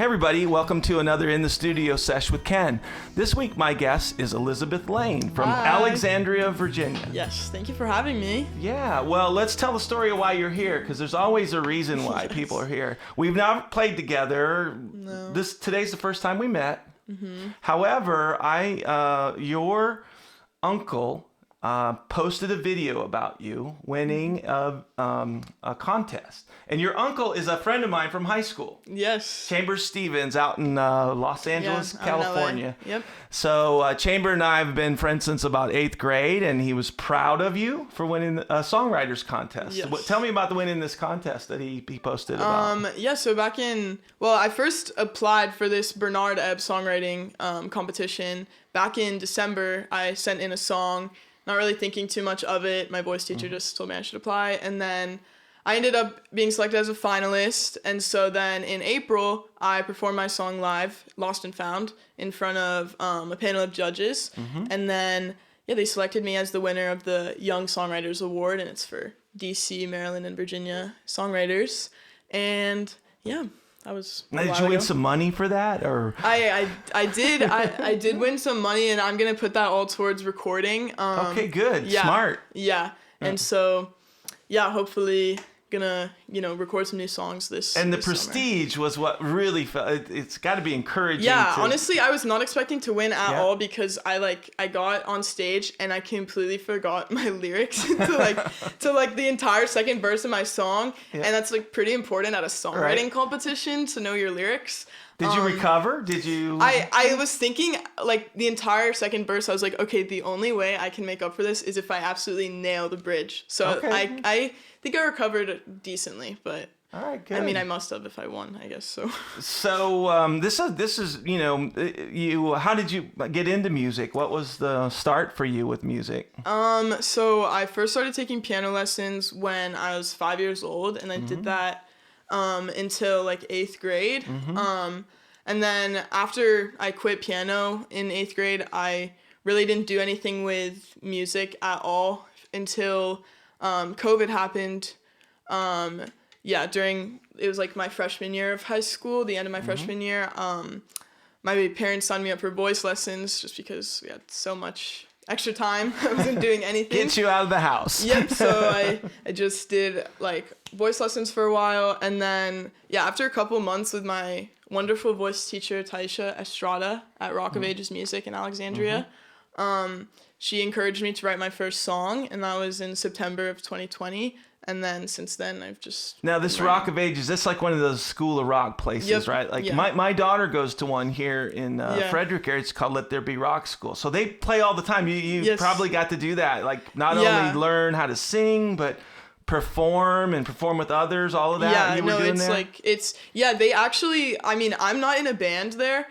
Hey everybody, welcome to another In the Studio Sesh with Ken. This week my guest is Elizabeth Lane from Hi. Alexandria, Virginia. Yes, thank you for having me. Yeah, well, let's tell the story of why you're here, because there's always a reason why people are here. We've not played together. No. Today's the first time we met. Mm-hmm. However, your uncle posted a video about you winning a contest. And your uncle is a friend of mine from high school. Yes. Chamber Stevens out in Los Angeles, out in California. LA. Yep. So Chamber and I have been friends since about 8th grade, and he was proud of you for winning a songwriters contest. Yes. Tell me about the winning this contest that he posted about. So I first applied for this Bernard Ebb songwriting competition. Back in December, I sent in a song, not really thinking too much of it. My voice teacher just told me I should apply, and then I ended up being selected as a finalist, and so then in April, I performed my song live, Lost and Found, in front of a panel of judges, and then, they selected me as the winner of the Young Songwriters Award, and it's for DC, Maryland, and Virginia songwriters, and that was a Now, did while you win ago. some money for that, or? I did. I did win some money, and I'm gonna put that all towards recording. Okay, good, yeah, smart. Yeah, and so, hopefully gonna record some new songs this. And the this prestige was what really felt. It's got to be encouraging. Yeah, honestly, I was not expecting to win at Yeah. all because I got on stage and I completely forgot my lyrics to the entire second verse of my song, and that's pretty important at a songwriting competition to know your lyrics. Did you recover? Did you? I was thinking, the entire second verse, I was like, okay, the only way I can make up for this is if I absolutely nail the bridge. So Okay. I think I recovered decently, but All right, good. I mean, I must have if I won, I guess, so. So this is you. How did you get into music? What was the start for you with music? So I first started taking piano lessons when I was 5 years old, and I did that until 8th grade. And then after I quit piano in 8th grade, I really didn't do anything with music at all until COVID happened. It was my freshman year of high school, the end of my freshman year. My parents signed me up for voice lessons just because we had so much extra time. I wasn't doing anything. Get you out of the house. Yep, so I just did voice lessons for a while, and then after a couple months with my wonderful voice teacher Taisha Estrada at Rock of Ages Music in Alexandria, she encouraged me to write my first song, and that was in September of 2020. And then since then, I've just... Now, this Rock of Ages, that's like one of those School of Rock places, right? My daughter goes to one here in Frederick area. It's called Let There Be Rock School. So they play all the time. You probably got to do that. Not only learn how to sing, but perform with others, all of that. They actually, I'm not in a band there,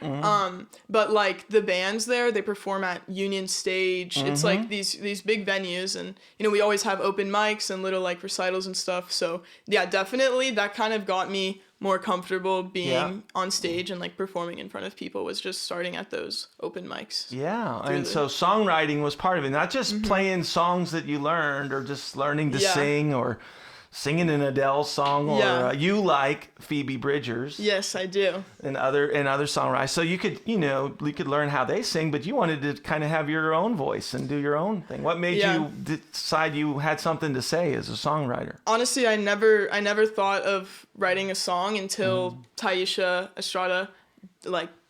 but the bands there, they perform at Union Stage. It's these big venues, and we always have open mics and little recitals and stuff. So definitely that kind of got me more comfortable being on stage and performing in front of people, was just starting at those open mics. Yeah, and so songwriting was part of it, not just playing songs that you learned or just learning to sing or singing an Adele song or you like Phoebe Bridgers. Yes, I do. And other songwriters. So you could learn how they sing, but you wanted to kind of have your own voice and do your own thing. What made you decide you had something to say as a songwriter? Honestly, I never thought of writing a song until Taisha Estrada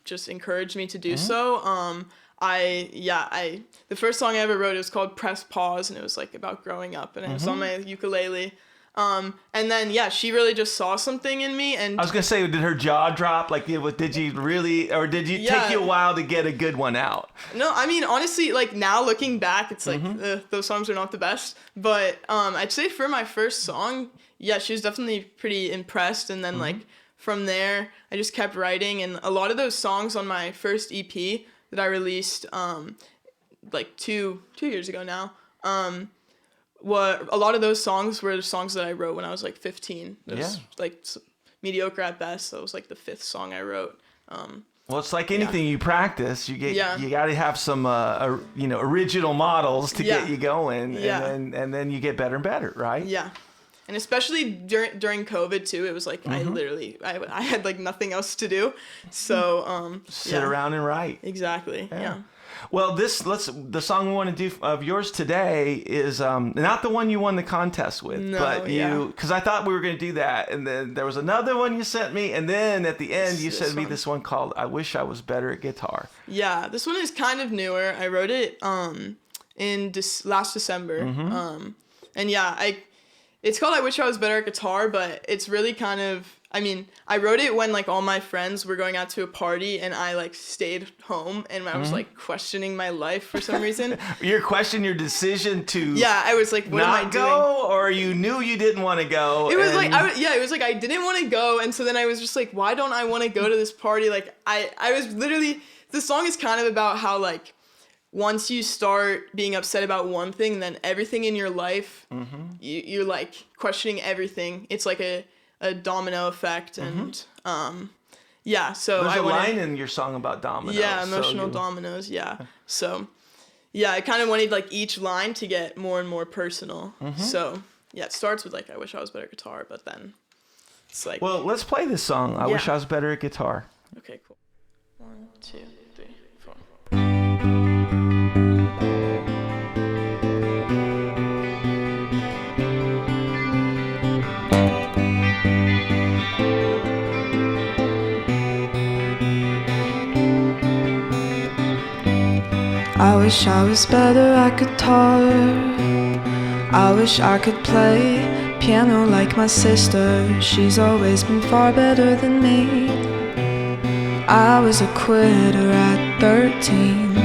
just encouraged me to do so. The first song I ever wrote, it was called Press Pause, and it was about growing up, and it was on my ukulele. And then she really just saw something in me, and I was gonna say, did her jaw drop? Did you really, or did you take you a while to get a good one out? No, honestly, now looking back, it's those songs are not the best, but I'd say for my first song, she was definitely pretty impressed, and then from there I just kept writing, and a lot of those songs on my first EP that I released 2 years ago now, a lot of those songs were the songs that I wrote when I was 15. It was mediocre at best. That was the 5th song I wrote. Well, it's like anything you practice. You got to have some original models to get you going, and then you get better and better, right? Yeah. And especially during COVID too, it was like I had like nothing else to do. So sit around and write. Exactly. Yeah. Well, the song we want to do of yours today is not the one you won the contest with, but because I thought we were going to do that, and then there was another one you sent me, and then at the end you sent me this one called "I Wish I Was Better at Guitar." Yeah, this one is kind of newer. I wrote it in last December, and it's called "I Wish I Was Better at Guitar," but it's really kind of. I mean, I wrote it when like all my friends were going out to a party and I like stayed home and I was like questioning my life for some reason. You're questioning your decision to I was like, what am I doing? Go, or you knew you didn't want to go. It was it was like I didn't want to go, and so then I was just like, why don't I want to go to this party? Like I was literally, the song is kind of about how like once you start being upset about one thing, then everything in your life, you're like questioning everything. It's like a domino effect, and so there's a line in your song about dominoes. Yeah, emotional dominoes. So I kind of wanted like each line to get more and more personal. So it starts with like I wish I was better at guitar, but then it's like, well, let's play this song. I wish I was better at guitar. Okay, cool. 1, 2, 3, 4. I wish I was better at guitar. I wish I could play piano like my sister. She's always been far better than me. I was a quitter at 13.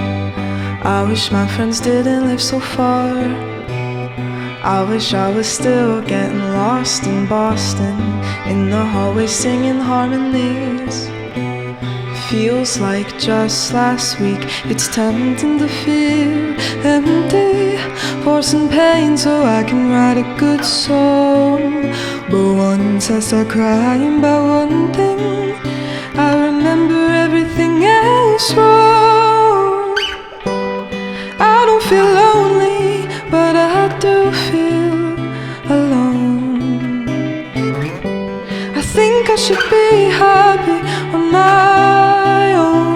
I wish my friends didn't live so far. I wish I was still getting lost in Boston, in the hallway singing harmonies. Feels like just last week. It's tempting to feel empty, for some pain so I can write a good song. But once I start crying about one thing, I remember everything else wrong. I don't feel lonely, but I do feel alone. I think I should be happy on my own.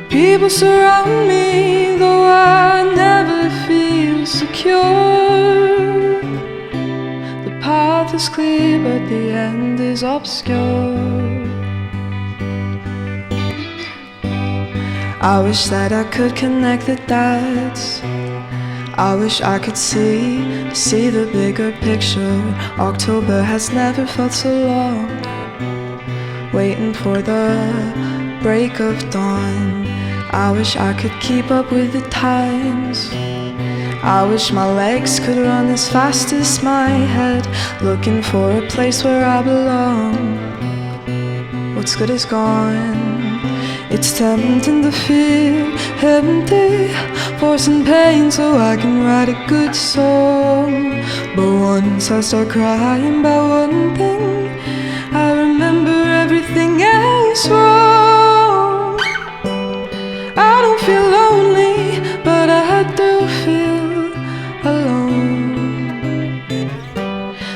People surround me, though I never feel secure. The path is clear, but the end is obscure. I wish that I could connect the dots. I wish I could see the bigger picture. October has never felt so long, waiting for the break of dawn. I wish I could keep up with the times. I wish my legs could run as fast as my head, looking for a place where I belong. What's good is gone. It's tempting to feel empty, for some pain so I can write a good song. But once I start crying about one thing, I remember everything else wrong. I don't feel lonely, but I do feel alone.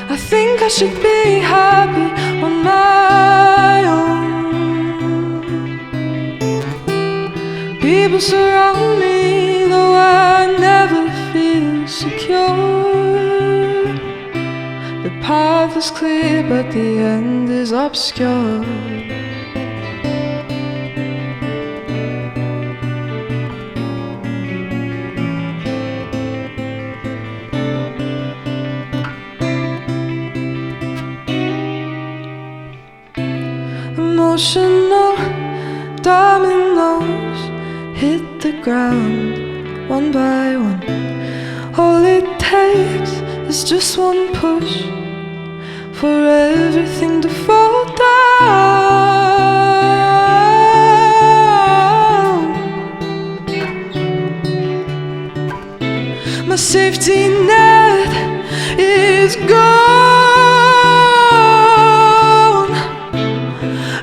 I think I should be happy on my own. People surround me, though I never feel secure. The path is clear, but the end is obscure. Emotional dominoes hit the ground one by one. All it takes is just one push for everything to fall down. My safety net is gone.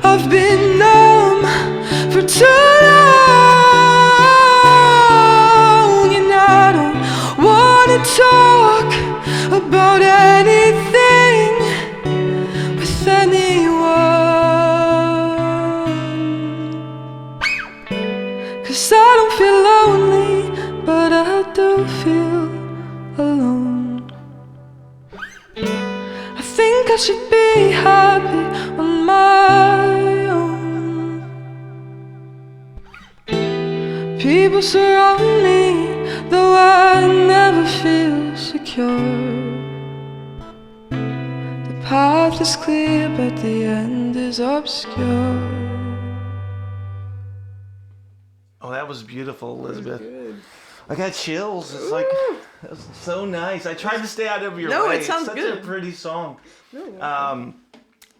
I've been numb for too long, and I don't wanna talk be happy on my own. People surround me, though I never feel secure. The path is clear, but the end is obscure. Oh, that was beautiful, Elizabeth. I got chills. It's like, that's so nice. I tried to stay out of your way. No, it sounds it's good. Such a pretty song.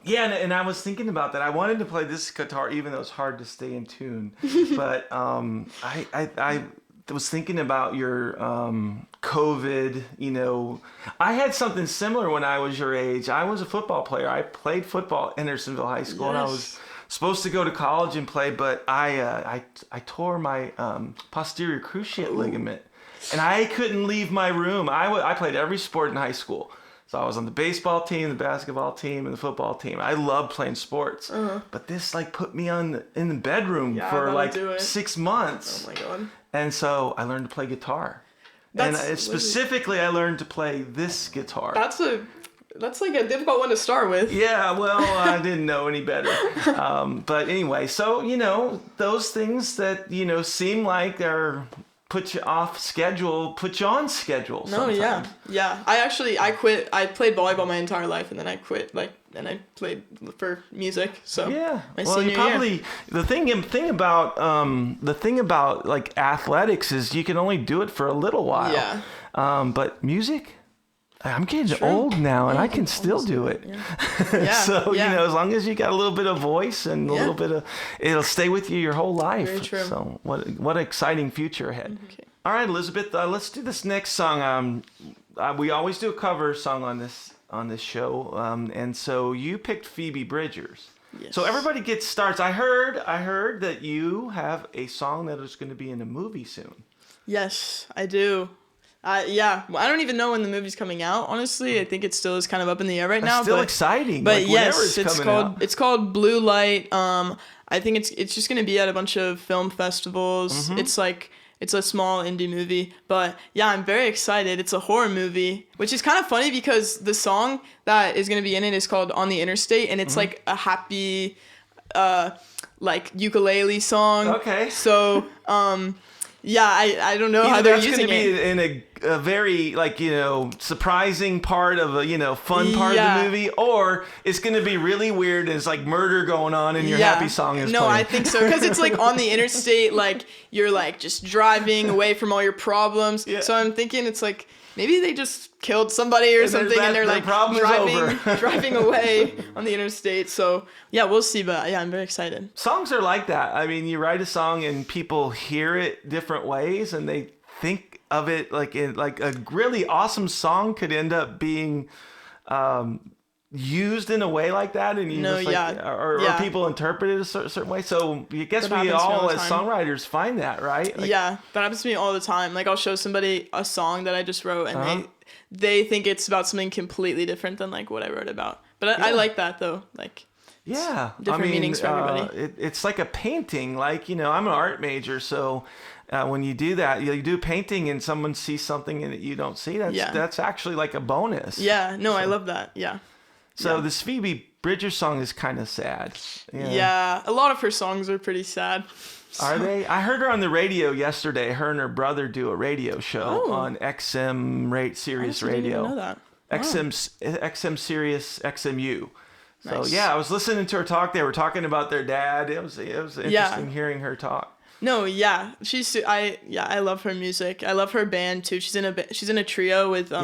Yeah, and I was thinking about that. I wanted to play this guitar, even though it's hard to stay in tune. But I was thinking about your COVID, you know. I had something similar when I was your age. I was a football player. I played football at Hendersonville High School, and I was supposed to go to college and play, but I tore my posterior cruciate ligament, and I couldn't leave my room. I played every sport in high school. So I was on the baseball team, the basketball team, and the football team. I loved playing sports. But this like put me in the bedroom for like 6 months. Oh my God. And so I learned to play guitar. Specifically, I learned to play this guitar. That's like a difficult one to start with. Yeah, well, I didn't know any better. But anyway, so, you know, those things that, you know, seem like they're put you off schedule, put you on schedule sometimes. No, yeah. I quit. I played volleyball my entire life, and then I quit, and I played for music. So yeah, well, you probably year. the thing about like athletics is you can only do it for a little while. Yeah. But music, I'm getting old now, and I can still do it. Yeah. So, you know, as long as you got a little bit of voice and a little bit of, it'll stay with you your whole life. Very true. So what an exciting future ahead. Okay. All right, Elizabeth, let's do this next song. We always do a cover song on this show, and so you picked Phoebe Bridgers. Yes. So everybody gets starts. I heard that you have a song that is going to be in a movie soon. Yes, I do. Yeah, well, I don't even know when the movie's coming out. Honestly, I think it still is kind of up in the air right now. Still exciting. But like yes, it's called Blue Light. I think it's just gonna be at a bunch of film festivals. Mm-hmm. It's a small indie movie, but yeah, I'm very excited. It's a horror movie, which is kind of funny because the song that is gonna be in it is called On the Interstate, and it's like a happy, like ukulele song. Okay. So, yeah, I don't know how they're using it. That's going to be in a very, like, you know, surprising part of a, you know, fun part of the movie, or it's going to be really weird and it's like murder going on and your happy song is playing. I think so, because it's like on the interstate, like you're like just driving away from all your problems. Yeah. So I'm thinking it's like maybe they just killed somebody or something and they're like driving away on the interstate. So yeah, we'll see. But yeah, I'm very excited. Songs are like that. I mean, you write a song and people hear it different ways and they think of it like a really awesome song could end up being used in a way like that, and or people interpret it a certain way. So I guess we all as songwriters find that, right? Like, yeah, that happens to me all the time. Like I'll show somebody a song that I just wrote, and they think it's about something completely different than like what I wrote about. But I like that though, like. Yeah, different meanings for everybody. It's like a painting. Like, you know, I'm an art major, so when you do that, you do painting and someone sees something that you don't see. That's actually like a bonus. Yeah, no, I love that. Yeah. So this Phoebe Bridgers song is kind of sad. Yeah, a lot of her songs are pretty sad. Are they? I heard her on the radio yesterday. Her and her brother do a radio show on XM Sirius Radio. I didn't even know that. XM Sirius XMU. So nice. yeah, I was listening to her talk. They were talking about their dad. It was interesting hearing her talk. No, yeah, I love her music. I love her band too. She's in a trio with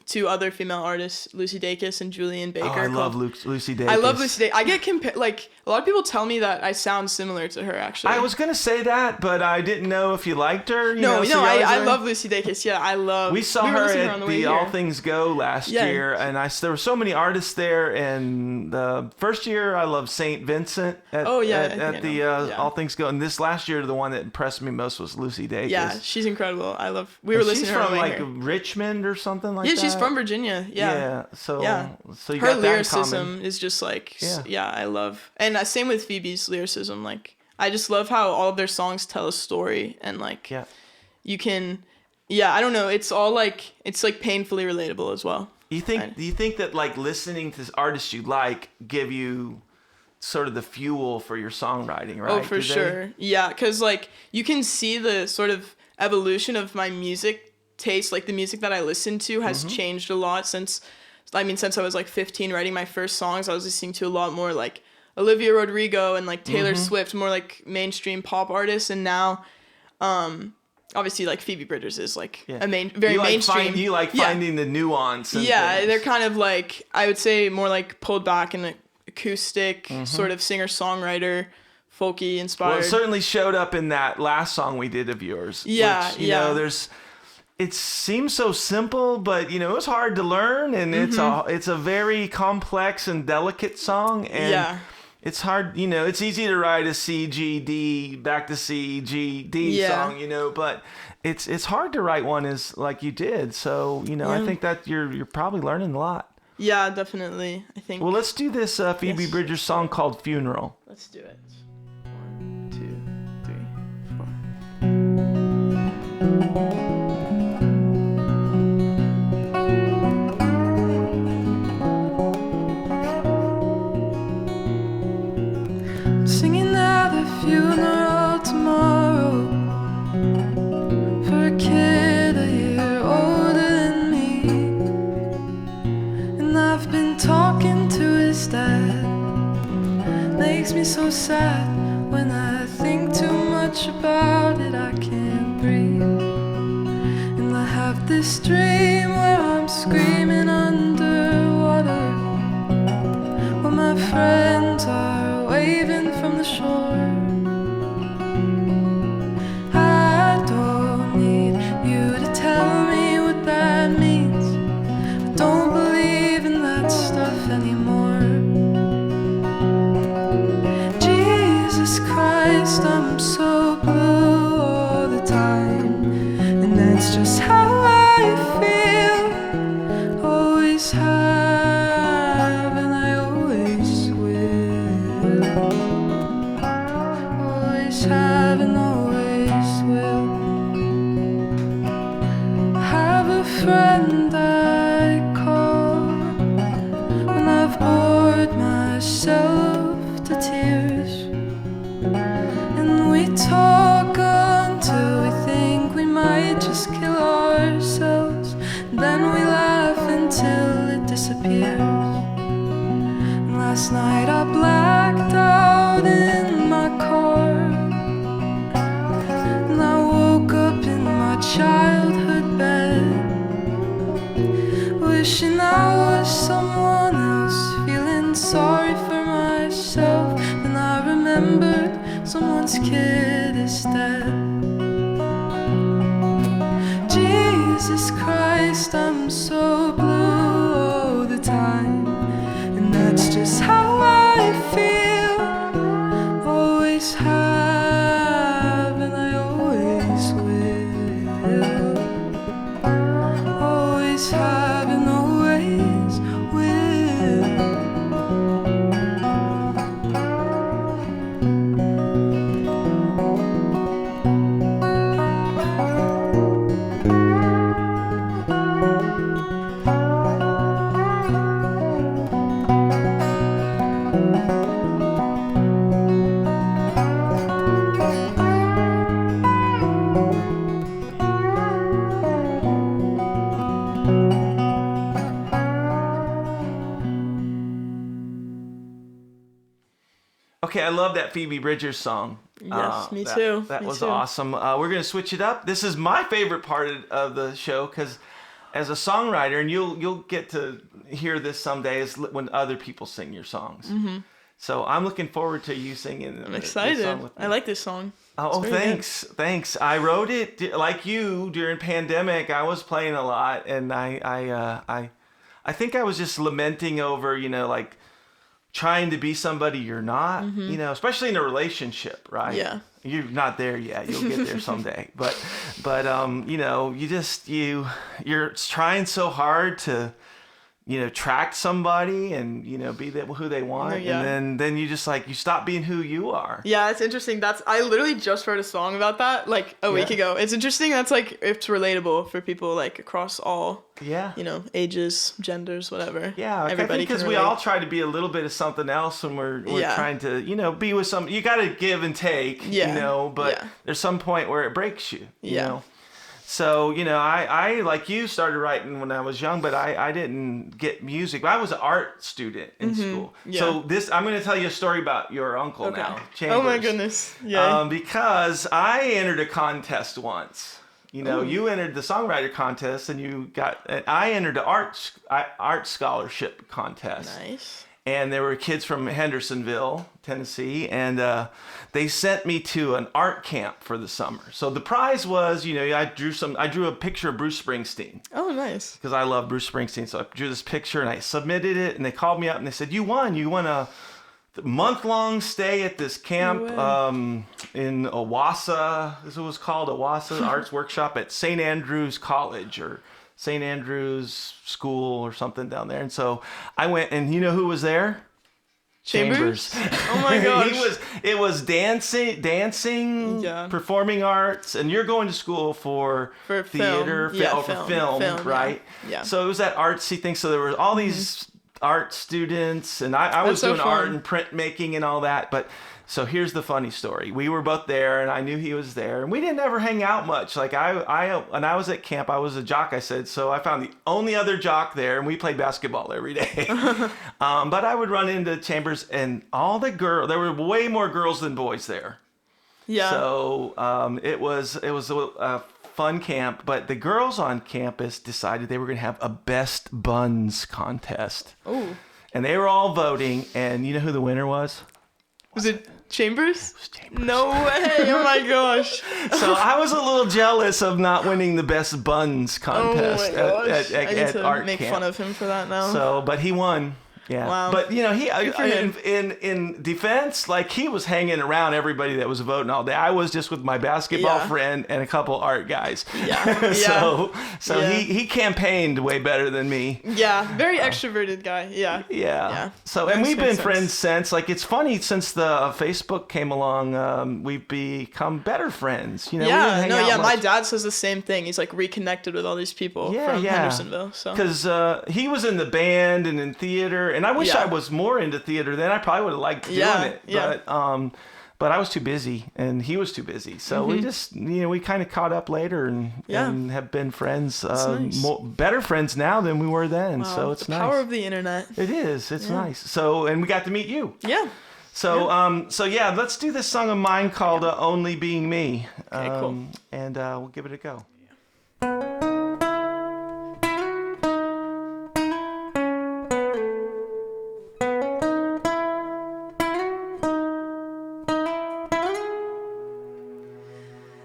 two other female artists, Lucy Dacus and Julian Baker. Oh, I love Lucy Dacus. I love Lucy Dacus. I get compared. Like a lot of people tell me that I sound similar to her. Actually, I was gonna say that, but I didn't know if you liked her. I love Lucy Dacus. Yeah, I love. We saw her at the All Things Go last year, and there were so many artists there. And the first year, I loved St. Vincent at the All Things Go, and this last year, the one that impressed me most was Lucy Dacus. Yeah, she's incredible. We were listening to her. She's from like Richmond or something like that. Yeah, she's from Virginia. Yeah. So you her got lyricism is just like I love. And same with Phoebe's lyricism. Like I just love how all of their songs tell a story and like you can I don't know. It's all like painfully relatable as well. Do you think that like listening to artists you like give you sort of the fuel for your songwriting, right? Oh, for sure. Yeah, because like you can see the sort of evolution of my music taste. Like the music that I listen to has changed a lot since I was like 15 writing my first songs. I was listening to a lot more like Olivia Rodrigo and like Taylor Swift, more like mainstream pop artists. And now, obviously like Phoebe Bridgers is like very mainstream. You like finding the nuance. And things. They're kind of like, I would say more like pulled back and acoustic sort of singer-songwriter, folky inspired. Well, it certainly showed up in that last song we did of yours. Yeah, which, you know, it seems so simple, but you know, it was hard to learn, and it's a very complex and delicate song, and it's hard, you know, it's easy to write a C, G, D, back to C, G, D song, you know, but it's hard to write one as like you did. So, you know, I think that you're probably learning a lot. Yeah, definitely. I think. Well, let's do this Phoebe Bridgers song called Funeral. Let's do it. 1, 2, 3, 4. Singing at a funeral tomorrow for a kid a year older than me, and I've been talking to his dad. Makes me so sad when I think too much about it. I can't breathe, and I have this dream where I'm screaming underwater while my friends are waving from the shore. I don't need you to tell me what that means. I don't believe in that stuff anymore. Jesus Christ, I'm so blue all the time, and that's just how I feel. Always have, and I always will. Always have and always will. I have a friend I call when I've bored myself to tears, and we talk until we think we might just kill ourselves, and then we laugh until it disappears. And last night I blacked out in my car, and I woke up in my childhood bed, wishing I was someone else, feeling sorry for myself. Then I remembered someone's kid is dead. Jesus Christ, I'm so blue all the time, and that's just how I feel. Always have, and I always will. Always have and always will. Okay, I love that Phoebe Bridgers song. Yes, me too. That was awesome. We're going to switch it up. This is my favorite part of the show because as a songwriter, and you'll get to hear this someday, is when other people sing your songs. Mm-hmm. So I'm looking forward to you singing. I'm excited. Song with me. I like this song. Oh, thanks. Good. Thanks. I wrote it like you during pandemic. I was playing a lot, and I think I was just lamenting over, you know, like trying to be somebody you're not, you know, especially in a relationship, right? Yeah. You're not there yet. You'll get there someday. But you know, you're trying so hard to attract somebody and, be who they want. Yeah. And then you just you stop being who you are. Yeah, it's interesting. I literally just wrote a song about that a week ago. It's interesting. That's it's relatable for people across all, ages, genders, whatever. Yeah. Everybody because we all try to be a little bit of something else when we're trying to, be with some, you got to give and take, but there's some point where it breaks you, you know? So, I like you, started writing when I was young, but I didn't get music. I was an art student in school. Yeah. So I'm going to tell you a story about your uncle now, Chambers. Oh my goodness. Yeah. Because I entered a contest once. You entered the songwriter contest and I entered the art scholarship contest. Nice. And there were kids from Hendersonville, Tennessee, and they sent me to an art camp for the summer. So the prize was, I drew a picture of Bruce Springsteen. Oh, nice. Because I love Bruce Springsteen. So I drew this picture and I submitted it, and they called me up and they said, you won a month-long stay at this camp in Owasso. This was called Owasso Arts Workshop at St. Andrews College or St. Andrews School or something down there. And so I went, and you know who was there? Chambers. Oh my gosh. It was dancing, performing arts, and you're going to school for theater, film, right? Yeah. So it was that artsy thing. So there were all these art students, and I was doing art and printmaking and all that, but so here's the funny story. We were both there, and I knew he was there, and we didn't ever hang out much. When I was at camp, I was a jock, I said, so I found the only other jock there, and we played basketball every day. But I would run into Chambers, and all the girls, there were way more girls than boys there. Yeah. So it was a fun camp, but the girls on campus decided they were going to have a best buns contest. Oh. And they were all voting, and you know who the winner was? Was it Chambers? It was Chambers. No way! Oh my gosh! So I was a little jealous of not winning the best buns contest at art camp. I need to make fun of him for that now. So, but he won. Yeah. Wow. But he in defense, he was hanging around everybody that was voting all day. I was just with my basketball friend and a couple art guys. Yeah. So he campaigned way better than me. Yeah. Very extroverted guy. Yeah. Yeah. So and we've been friends since. It's funny, since the Facebook came along, we've become better friends. We didn't hang out much. My dad says the same thing. He's reconnected with all these people from Hendersonville. So because he was in the band and in theater. And I wish I was more into theater then. I probably would have liked doing it. But I was too busy, and he was too busy. So we just, we kind of caught up later and have been friends, nice. Better friends now than we were then. Wow, so it's nice. The power of the internet. It is. It's nice. So, and we got to meet you. Yeah. So, let's do this song of mine called Only Being Me. Okay, cool. And we'll give it a go.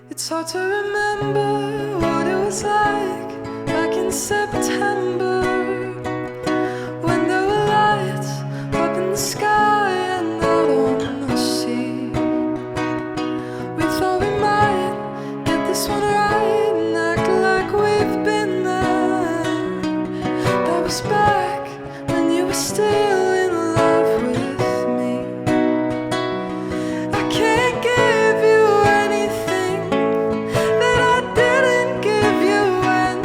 It's hard to remember what it was like back in September, when there were lights up in the sky and out on the sea. We thought we might get this one right and act like we've been there. That was back when you were still in love with me. I can't give you anything that I didn't give you when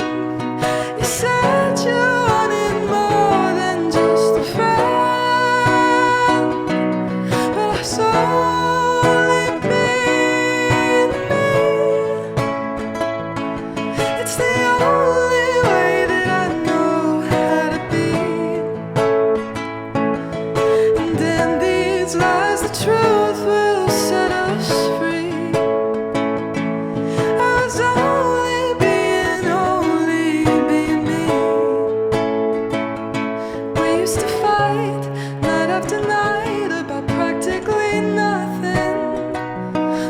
you said you wanted more than just a friend. But I was only being me. It's the only way that I know how to be. And in these lies, the truth will set us free. I was only being me. We used to fight night after night about practically nothing,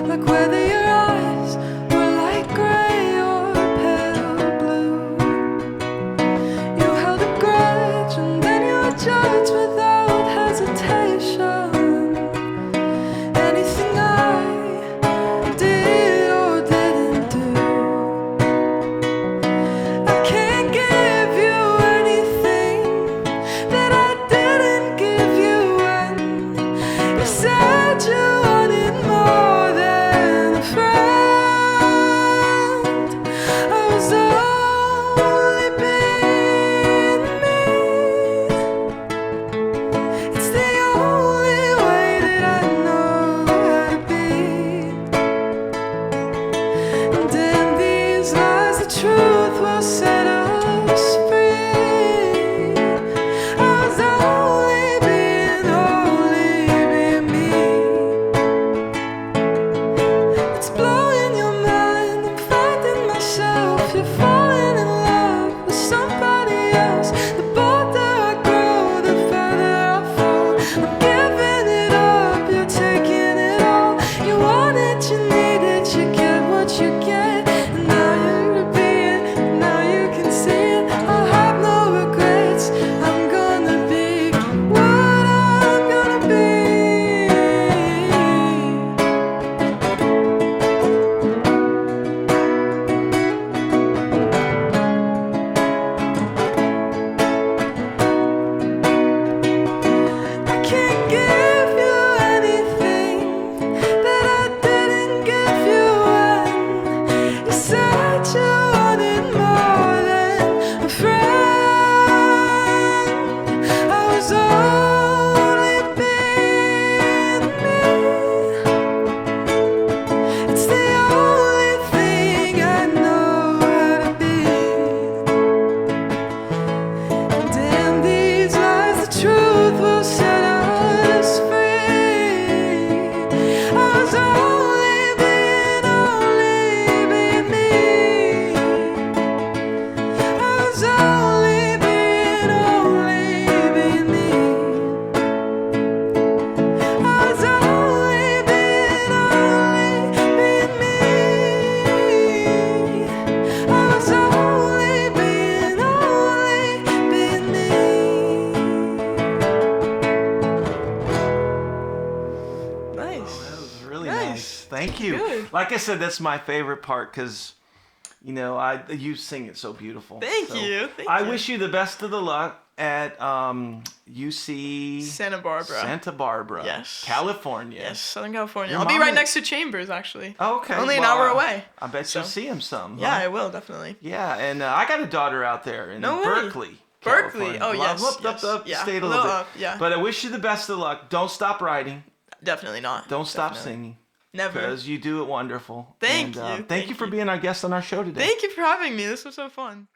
like whether your eyes were light gray or pale blue. You held a grudge and then you judged without hesitation. Anything I Thank you. Good. Like I said, that's my favorite part because, you sing it so beautiful. Thank you. I wish you the best of the luck at UC Santa Barbara. Yes. California. Yes, Southern California. I'll be right next to Chambers, actually. Oh, okay. Only an hour away. I bet you'll see him some. Yeah, I will, definitely. Yeah, and I got a daughter out there in Berkeley. Berkeley. Oh, yes. Up the state a little bit. Yeah. But I wish you the best of luck. Don't stop writing. Definitely not. Don't stop singing. Never. Because you do it wonderful. Thank you. Thank you for being our guest on our show today. Thank you for having me. This was so fun.